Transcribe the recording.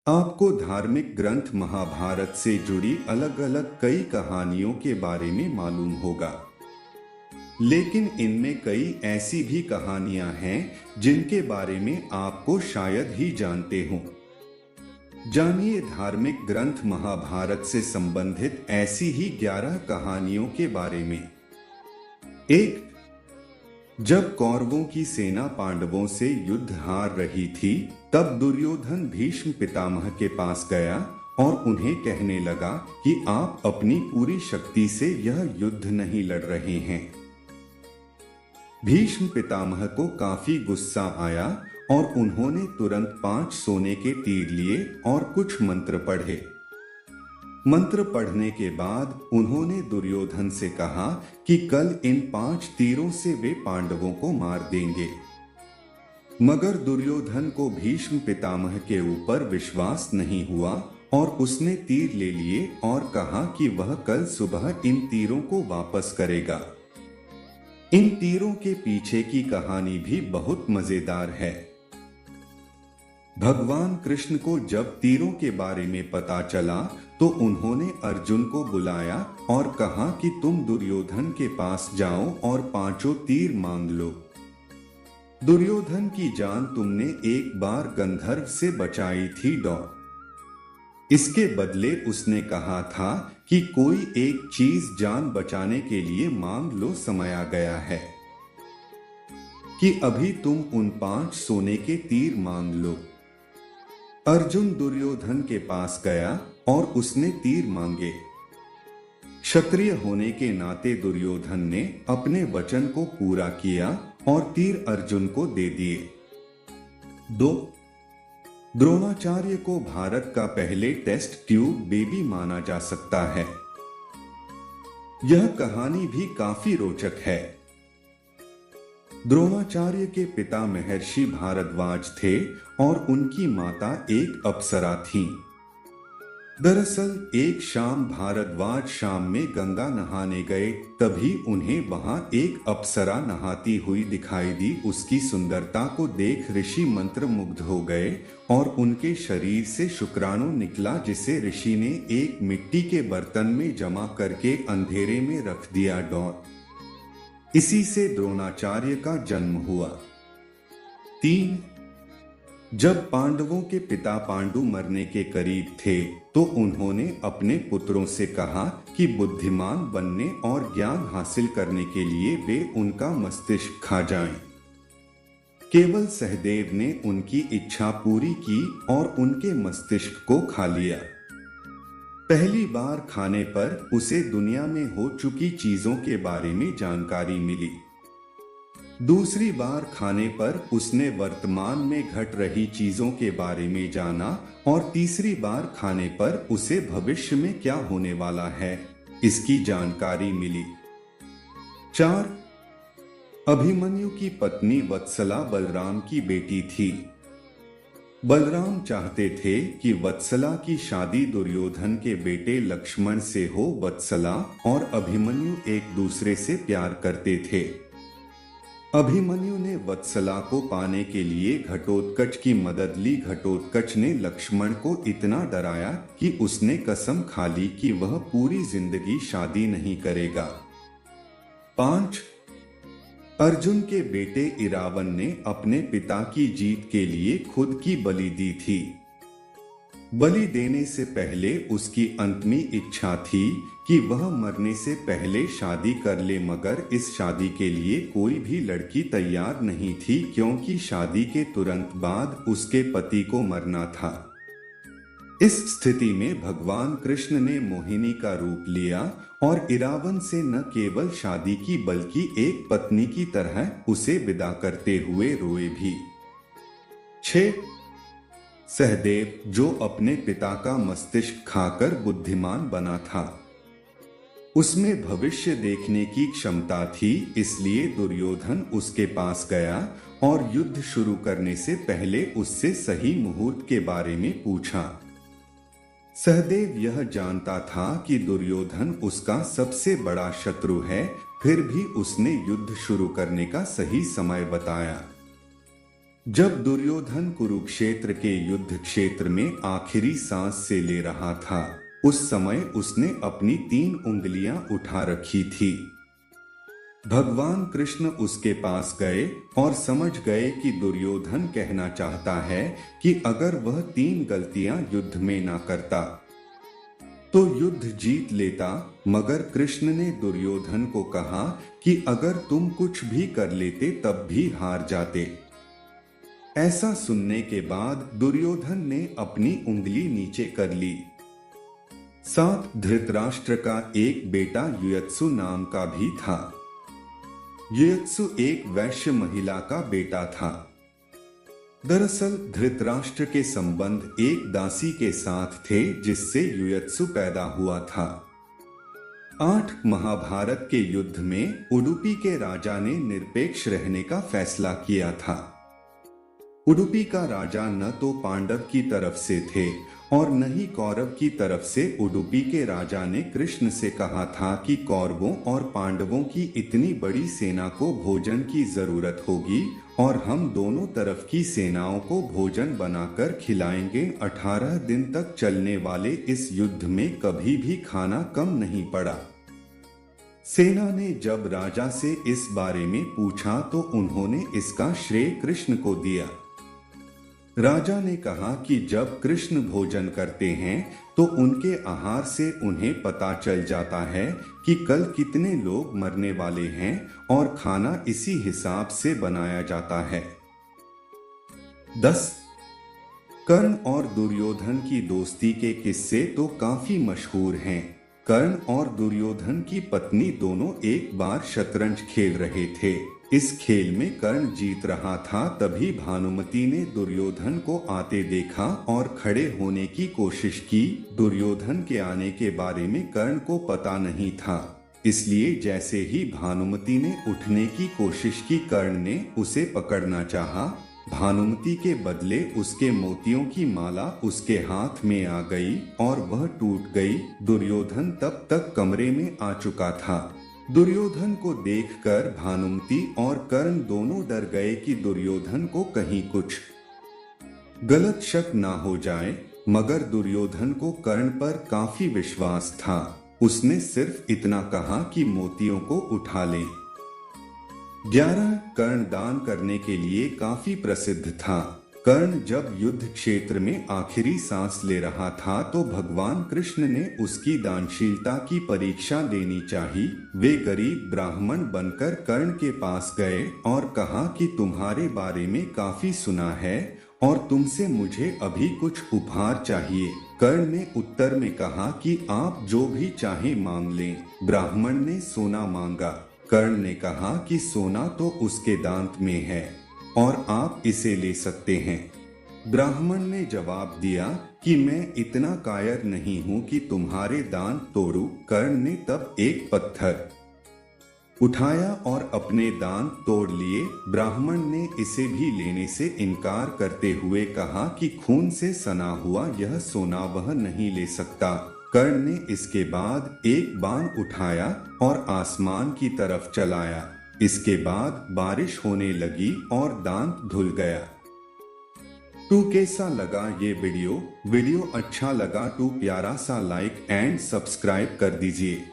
आपको धार्मिक ग्रंथ महाभारत से जुड़ी अलग अलग कई कहानियों के बारे में मालूम होगा। लेकिन इनमें कई ऐसी भी कहानियां हैं जिनके बारे में आपको शायद ही जानते हों। जानिए धार्मिक ग्रंथ महाभारत से संबंधित ऐसी ही 11 कहानियों के बारे में। एक, जब कौरवों की सेना पांडवों से युद्ध हार रही थी, तब दुर्योधन भीष्म पितामह के पास गया और उन्हें कहने लगा कि आप अपनी पूरी शक्ति से यह युद्ध नहीं लड़ रहे हैं। भीष्म पितामह को काफी गुस्सा आया और उन्होंने तुरंत 5 सोने के तीर लिए और कुछ मंत्र पढ़े। मंत्र पढ़ने के बाद उन्होंने दुर्योधन से कहा कि कल इन 5 तीरों से वे पांडवों को मार देंगे। मगर दुर्योधन को भीष्म पितामह के ऊपर विश्वास नहीं हुआ और उसने तीर ले लिए और कहा कि वह कल सुबह इन तीरों को वापस करेगा। इन तीरों के पीछे की कहानी भी बहुत मजेदार है। भगवान कृष्ण को जब तीरों के बारे में पता चला तो उन्होंने अर्जुन को बुलाया और कहा कि तुम दुर्योधन के पास जाओ और 5 तीर मांग लो। दुर्योधन की जान तुमने एक बार गंधर्व से बचाई थी इसके बदले उसने कहा था कि कोई एक चीज जान बचाने के लिए मांग लो। समय आ गया है कि अभी तुम उन 5 सोने के तीर मांग लो। अर्जुन दुर्योधन के पास गया और उसने तीर मांगे। क्षत्रिय होने के नाते दुर्योधन ने अपने वचन को पूरा किया और तीर अर्जुन को दे दिए। 2, द्रोणाचार्य को भारत का पहले टेस्ट ट्यूब बेबी माना जा सकता है। यह कहानी भी काफी रोचक है। द्रोणाचार्य के पिता महर्षि भारद्वाज थे और उनकी माता एक अप्सरा थीं। दरअसल एक शाम भारद्वाज शाम में गंगा नहाने गए, तभी उन्हें वहां एक अप्सरा नहाती हुई दिखाई दी। उसकी सुंदरता को देख ऋषि मंत्र मुग्ध हो गए और उनके शरीर से शुक्राणु निकला, जिसे ऋषि ने एक मिट्टी के बर्तन में जमा करके अंधेरे में रख दिया। इसी से द्रोणाचार्य का जन्म हुआ। 3, जब पांडवों के पिता पांडु मरने के करीब थे तो उन्होंने अपने पुत्रों से कहा कि बुद्धिमान बनने और ज्ञान हासिल करने के लिए वे उनका मस्तिष्क खा जाएं। केवल सहदेव ने उनकी इच्छा पूरी की और उनके मस्तिष्क को खा लिया। पहली बार खाने पर उसे दुनिया में हो चुकी चीजों के बारे में जानकारी मिली। दूसरी बार खाने पर उसने वर्तमान में घट रही चीजों के बारे में जाना और तीसरी बार खाने पर उसे भविष्य में क्या होने वाला है इसकी जानकारी मिली। 4, अभिमन्यु की पत्नी वत्सला बलराम की बेटी थी। बलराम चाहते थे कि वत्सला की शादी दुर्योधन के बेटे लक्ष्मण से हो। वत्सला और अभिमन्यु एक दूसरे से प्यार करते थे। अभिमन्यु ने वत्सला को पाने के लिए घटोत्कच की मदद ली। घटोत्कच ने लक्ष्मण को इतना डराया कि उसने कसम खा ली कि वह पूरी जिंदगी शादी नहीं करेगा। 5, अर्जुन के बेटे इरावन ने अपने पिता की जीत के लिए खुद की बलि दी थी। बलि देने से पहले उसकी अंतिम इच्छा थी कि वह मरने से पहले शादी कर ले, मगर इस शादी के लिए कोई भी लड़की तैयार नहीं थी क्योंकि शादी के तुरंत बाद उसके पति को मरना था। इस स्थिति में भगवान कृष्ण ने मोहिनी का रूप लिया और इरावन से न केवल शादी की बल्कि एक पत्नी की तरह उसे विदा करते हुए रोए भी। 6, सहदेव जो अपने पिता का मस्तिष्क खाकर बुद्धिमान बना था, उसमें भविष्य देखने की क्षमता थी, इसलिए दुर्योधन उसके पास गया और युद्ध शुरू करने से पहले उससे सही मुहूर्त के बारे में पूछा। सहदेव यह जानता था कि दुर्योधन उसका सबसे बड़ा शत्रु है, फिर भी उसने युद्ध शुरू करने का सही समय बताया। जब दुर्योधन कुरुक्षेत्र के युद्ध क्षेत्र में आखिरी सांस से ले रहा था, उस समय उसने अपनी 3 उंगलियां उठा रखी थी। भगवान कृष्ण उसके पास गए और समझ गए कि दुर्योधन कहना चाहता है कि अगर वह 3 गलतियां युद्ध में ना करता तो युद्ध जीत लेता, मगर कृष्ण ने दुर्योधन को कहा कि अगर तुम कुछ भी कर लेते तब भी हार जाते। ऐसा सुनने के बाद दुर्योधन ने अपनी उंगली नीचे कर ली। साथ धृतराष्ट्र का एक बेटा युयत्सु नाम का भी था। युयत्सु एक वैश्य महिला का बेटा था। दरअसल धृतराष्ट्र के संबंध एक दासी के साथ थे जिससे युयत्सु पैदा हुआ था। 8 महाभारत के युद्ध में उडुपी के राजा ने निरपेक्ष रहने का फैसला किया था। उडुपी का राजा न तो पांडव की तरफ से थे और न ही कौरव की तरफ से। उडुपी के राजा ने कृष्ण से कहा था कि कौरवों और पांडवों की इतनी बड़ी सेना को भोजन की जरूरत होगी और हम दोनों तरफ की सेनाओं को भोजन बनाकर खिलाएंगे। 18 दिन तक चलने वाले इस युद्ध में कभी भी खाना कम नहीं पड़ा। सेना ने जब राजा से इस बारे में पूछा तो उन्होंने इसका श्रेय कृष्ण को दिया। राजा ने कहा कि जब कृष्ण भोजन करते हैं तो उनके आहार से उन्हें पता चल जाता है कि कल कितने लोग मरने वाले हैं और खाना इसी हिसाब से बनाया जाता है। 10 कर्ण और दुर्योधन की दोस्ती के किस्से तो काफी मशहूर हैं। कर्ण और दुर्योधन की पत्नी दोनों एक बार शतरंज खेल रहे थे। इस खेल में कर्ण जीत रहा था, तभी भानुमति ने दुर्योधन को आते देखा और खड़े होने की कोशिश की। दुर्योधन के आने के बारे में कर्ण को पता नहीं था, इसलिए जैसे ही भानुमति ने उठने की कोशिश की, कर्ण ने उसे पकड़ना चाहा। भानुमति के बदले उसके मोतियों की माला उसके हाथ में आ गई और वह टूट गई। दुर्योधन तब तक कमरे में आ चुका था। दुर्योधन को देखकर भानुमति और कर्ण दोनों डर गए कि दुर्योधन को कहीं कुछ गलत शक ना हो जाए, मगर दुर्योधन को कर्ण पर काफी विश्वास था। उसने सिर्फ इतना कहा कि मोतियों को उठा ले। 11 कर्ण दान करने के लिए काफी प्रसिद्ध था। कर्ण जब युद्ध क्षेत्र में आखिरी सांस ले रहा था तो भगवान कृष्ण ने उसकी दानशीलता की परीक्षा लेनी चाहिए। वे गरीब ब्राह्मण बनकर कर्ण के पास गए और कहा कि तुम्हारे बारे में काफी सुना है और तुमसे मुझे अभी कुछ उपहार चाहिए। कर्ण ने उत्तर में कहा कि आप जो भी चाहे मांग लें। ब्राह्मण ने सोना मांगा। कर्ण ने कहा कि सोना तो उसके दांत में है और आप इसे ले सकते हैं। ब्राह्मण ने जवाब दिया कि मैं इतना कायर नहीं हूं कि तुम्हारे दांत तोड़ूं। कर्ण ने तब एक पत्थर उठाया और अपने दांत तोड़ लिए। ब्राह्मण ने इसे भी लेने से इनकार करते हुए कहा कि खून से सना हुआ यह सोना वह नहीं ले सकता। कर्ण ने इसके बाद एक बाण उठाया और आसमान की तरफ चलाया। इसके बाद बारिश होने लगी और दांत धुल गया। तो कैसा लगा ये वीडियो अच्छा लगा तो प्यारा सा लाइक एंड सब्सक्राइब कर दीजिए।